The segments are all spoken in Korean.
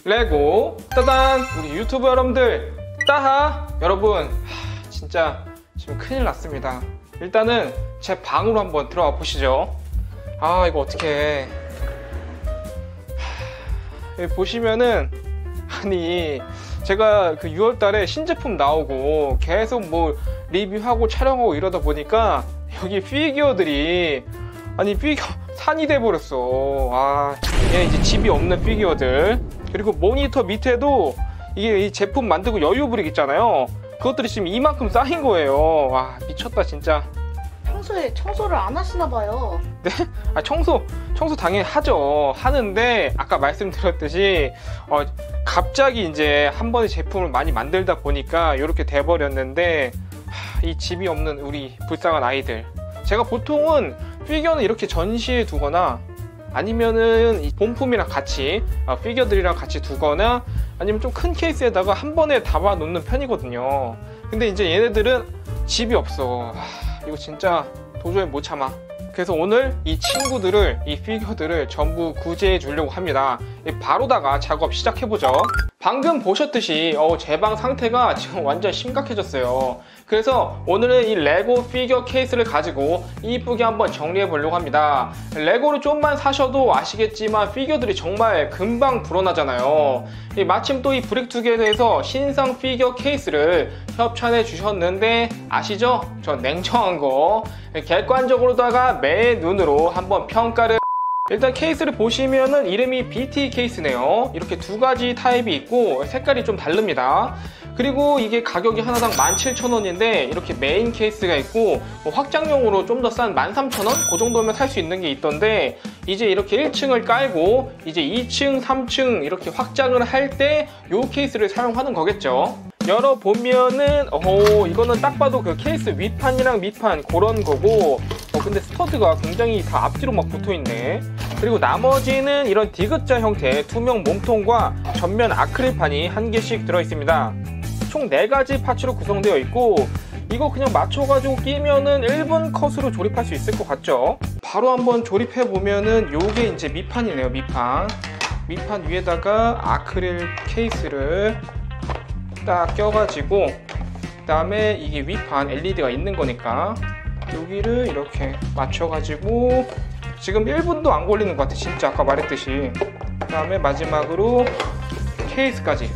레고 따단! 우리 유튜브 여러분들 따하! 여러분 진짜 지금 큰일 났습니다. 일단은 제 방으로 한번 들어가 보시죠. 이거 어떡해. 여기 보시면은 아니 제가 그 6월달에 신제품 나오고 계속 뭐 리뷰하고 촬영하고 이러다 보니까 여기 피규어들이 아니 피규어 산이 돼버렸어. 얘 이제 집이 없는 피규어들. 그리고 모니터 밑에도 이게 이 제품 만들고 여유 브릭 있잖아요. 그것들이 지금 이만큼 쌓인 거예요. 와 미쳤다 진짜. 평소에 청소를 안 하시나 봐요. 네? 청소 당연히 하죠. 하는데 아까 말씀드렸듯이 갑자기 이제 한 번에 제품을 많이 만들다 보니까 이렇게 돼버렸는데 이 집이 없는 우리 불쌍한 아이들. 제가 보통은 피규어는 이렇게 전시해 두거나 아니면은 이 본품이랑 같이 피규어들이랑 같이 두거나 아니면 좀 큰 케이스에다가 한 번에 담아 놓는 편이거든요. 근데 이제 얘네들은 집이 없어. 이거 진짜 도저히 못 참아. 그래서 오늘 이 친구들을, 이 피규어들을 전부 구제해 주려고 합니다. 바로다가 작업 시작해보죠. 방금 보셨듯이 제 방 상태가 지금 완전 심각해졌어요. 그래서 오늘은 이 레고 피규어 케이스를 가지고 이쁘게 한번 정리해 보려고 합니다. 레고를 좀만 사셔도 아시겠지만 피규어들이 정말 금방 불어나잖아요. 마침 또 이 브릭2게더에서 신상 피규어 케이스를 협찬해 주셨는데 아시죠? 저 냉정한 거 객관적으로다가 매 눈으로 한번 평가를. 일단 케이스를 보시면은 이름이 BT 케이스네요. 이렇게 두 가지 타입이 있고 색깔이 좀 다릅니다. 그리고 이게 가격이 하나당 17,000원인데 이렇게 메인 케이스가 있고 확장용으로 좀 더 싼 13,000원? 그 정도면 살 수 있는 게 있던데 이제 이렇게 1층을 깔고 이제 2층, 3층 이렇게 확장을 할 때 이 케이스를 사용하는 거겠죠. 열어보면은 이거는 딱 봐도 그 케이스 윗판이랑 밑판 그런 거고 근데 스터드가 굉장히 다 앞뒤로 막 붙어있네. 그리고 나머지는 이런 디귿자 형태의 투명 몸통과 전면 아크릴판이 한 개씩 들어있습니다. 총 4가지 파츠로 구성되어 있고 이거 그냥 맞춰가지고 끼면은 1분 컷으로 조립할 수 있을 것 같죠? 바로 한번 조립해보면은 요게 이제 밑판이네요. 밑판 위에다가 아크릴 케이스를 딱 껴가지고 그 다음에 이게 윗판 LED가 있는 거니까 여기를 이렇게 맞춰가지고 지금 1분도 안 걸리는 것 같아 진짜 아까 말했듯이. 그 다음에 마지막으로 케이스까지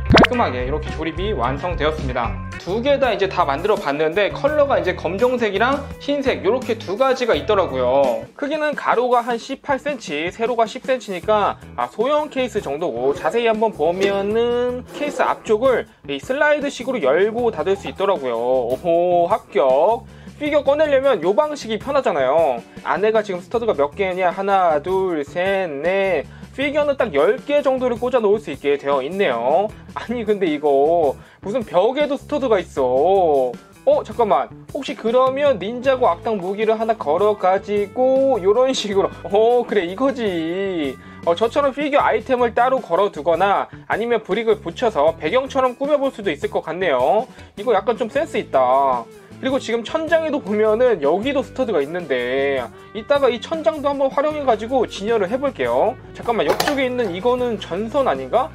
깔끔하게 이렇게 조립이 완성되었습니다. 두 개 다 이제 다 만들어 봤는데 컬러가 이제 검정색이랑 흰색 이렇게 두 가지가 있더라고요. 크기는 가로가 한 18cm, 세로가 10cm니까 소형 케이스 정도고 자세히 한번 보면은 케이스 앞쪽을 이 슬라이드식으로 열고 닫을 수 있더라고요. 오호 합격. 피규어 꺼내려면 이 방식이 편하잖아요. 안에가 지금 스터드가 몇 개냐? 하나, 둘, 셋, 넷. 피규어는 딱 10개 정도를 꽂아 놓을 수 있게 되어 있네요. 아니 근데 이거 무슨 벽에도 스터드가 있어. 잠깐만, 혹시 그러면 닌자고 악당 무기를 하나 걸어 가지고 이런 식으로 그래 이거지. 저처럼 피규어 아이템을 따로 걸어 두거나 아니면 브릭을 붙여서 배경처럼 꾸며볼 수도 있을 것 같네요. 이거 약간 좀 센스 있다. 그리고 지금 천장에도 보면은 여기도 스터드가 있는데 이따가 이 천장도 한번 활용해가지고 진열을 해볼게요. 잠깐만, 옆쪽에 있는 이거는 전선 아닌가?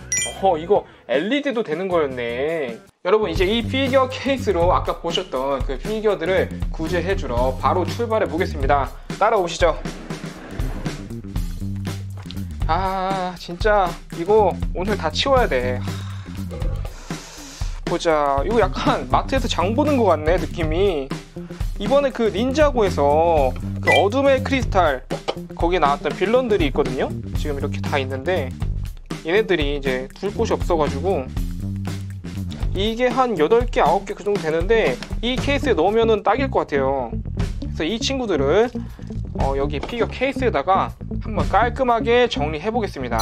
이거 LED도 되는 거였네. 여러분 이제 이 피규어 케이스로 아까 보셨던 그 피규어들을 구제해주러 바로 출발해 보겠습니다. 따라오시죠. 진짜 이거 오늘 다 치워야 돼. 보자. 이거 약간 마트에서 장 보는 것 같네 느낌이. 이번에 그 닌자고에서 그 어둠의 크리스탈 거기에 나왔던 빌런들이 있거든요. 지금 이렇게 다 있는데 얘네들이 이제 둘 곳이 없어가지고 이게 한 8개 9개 그 정도 되는데 이 케이스에 넣으면은 딱일 것 같아요. 그래서 이 친구들을 여기 피규어 케이스에다가 한번 깔끔하게 정리해 보겠습니다.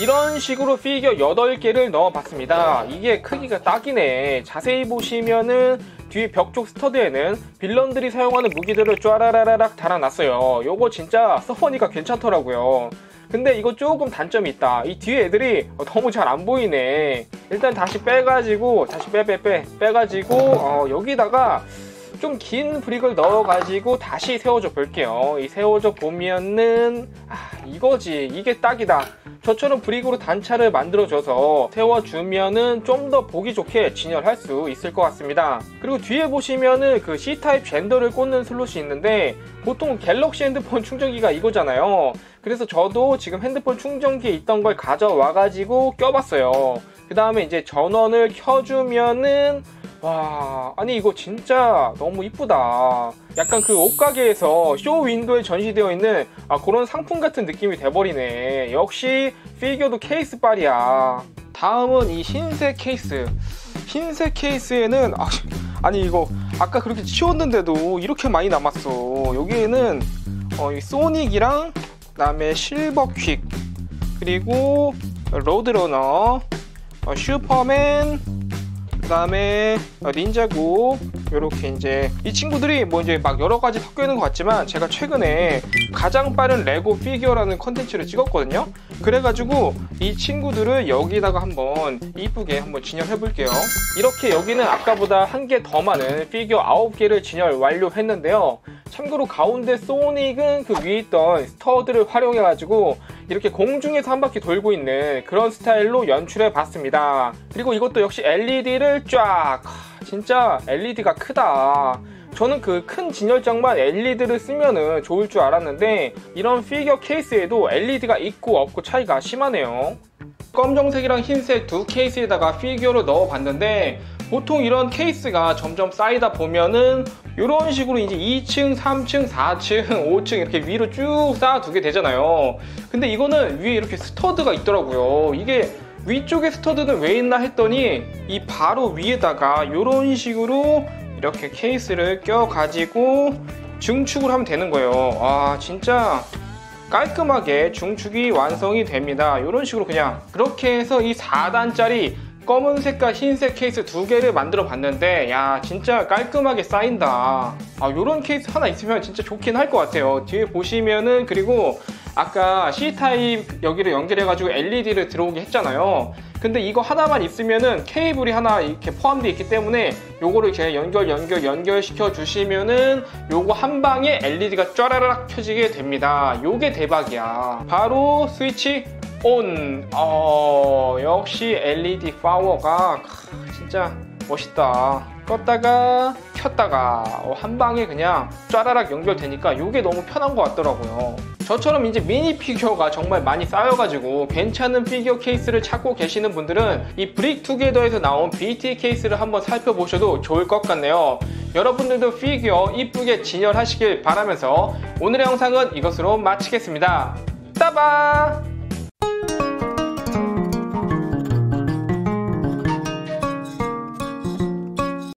이런 식으로 피규어 8개를 넣어 봤습니다. 이게 크기가 딱이네. 자세히 보시면은 뒤 벽 쪽 스터드에는 빌런들이 사용하는 무기들을 쫘라라락 달아놨어요. 요거 진짜 써보니까 괜찮더라고요. 근데 이거 조금 단점이 있다. 이 뒤에 애들이 너무 잘 안 보이네. 일단 다시 빼가지고 빼가지고 여기다가 좀 긴 브릭을 넣어가지고 다시 세워줘 볼게요. 이 세워줘 보면은 이거지. 이게 딱이다. 저처럼 브릭으로 단차를 만들어줘서 세워주면은 좀 더 보기 좋게 진열할 수 있을 것 같습니다. 그리고 뒤에 보시면은 그 C타입 젠더를 꽂는 슬롯이 있는데 보통 갤럭시 핸드폰 충전기가 이거잖아요. 그래서 저도 지금 핸드폰 충전기에 있던 걸 가져와가지고 껴봤어요. 그 다음에 이제 전원을 켜주면은 와, 아니 이거 진짜 너무 이쁘다. 약간 그 옷가게에서 쇼 윈도에 전시되어 있는 그런 상품 같은 느낌이 돼버리네. 역시 피규어도 케이스 빨이야. 다음은 이 흰색 케이스. 흰색 케이스에는 아니 이거 아까 그렇게 치웠는데도 이렇게 많이 남았어. 여기에는 이 소닉이랑 그다음에 실버퀵 그리고 로드러너, 슈퍼맨, 그 다음에 닌자고, 요렇게 이제 이 친구들이 뭐 이제 막 여러 가지 섞여 있는 것 같지만 제가 최근에 가장 빠른 레고 피규어라는 컨텐츠를 찍었거든요. 그래가지고 이 친구들을 여기다가 한번 이쁘게 한번 진열해 볼게요. 이렇게 여기는 아까보다 한 개 더 많은 피규어 9개를 진열 완료했는데요. 참고로 가운데 소닉은 그 위에 있던 스터드를 활용해가지고 이렇게 공중에서 한 바퀴 돌고 있는 그런 스타일로 연출해 봤습니다. 그리고 이것도 역시 LED를 쫙, 진짜 LED가 크다. 저는 그 큰 진열장만 LED를 쓰면은 좋을 줄 알았는데 이런 피규어 케이스에도 LED가 있고 없고 차이가 심하네요. 검정색이랑 흰색 두 케이스에다가 피규어를 넣어 봤는데 보통 이런 케이스가 점점 쌓이다 보면은 이런 식으로 이제 2층, 3층, 4층, 5층 이렇게 위로 쭉 쌓아두게 되잖아요. 근데 이거는 위에 이렇게 스터드가 있더라고요. 이게 위쪽에 스터드는 왜 있나 했더니 이 바로 위에다가 이런 식으로 이렇게 케이스를 껴가지고 중축을 하면 되는 거예요. 와, 진짜 깔끔하게 중축이 완성이 됩니다. 이런 식으로 그냥 그렇게 해서 이 4단짜리 검은색과 흰색 케이스 두 개를 만들어 봤는데 야, 진짜 깔끔하게 쌓인다. 요런 케이스 하나 있으면 진짜 좋긴 할 것 같아요. 뒤에 보시면은, 그리고 아까 C타입 여기를 연결해 가지고 LED를 들어오게 했잖아요. 근데 이거 하나만 있으면은 케이블이 하나 이렇게 포함되어 있기 때문에 요거를 이렇게 연결시켜 주시면은 요거 한 방에 LED가 쫘라락 켜지게 됩니다. 요게 대박이야. 바로 스위치 온. 역시 LED 파워가 진짜 멋있다. 껐다가 켰다가 한 방에 그냥 쫘라락 연결되니까 이게 너무 편한 것 같더라고요. 저처럼 이제 미니 피규어가 정말 많이 쌓여가지고 괜찮은 피규어 케이스를 찾고 계시는 분들은 이 브릭 투게더에서 나온 BT 케이스를 한번 살펴보셔도 좋을 것 같네요. 여러분들도 피규어 이쁘게 진열하시길 바라면서 오늘의 영상은 이것으로 마치겠습니다. 따바!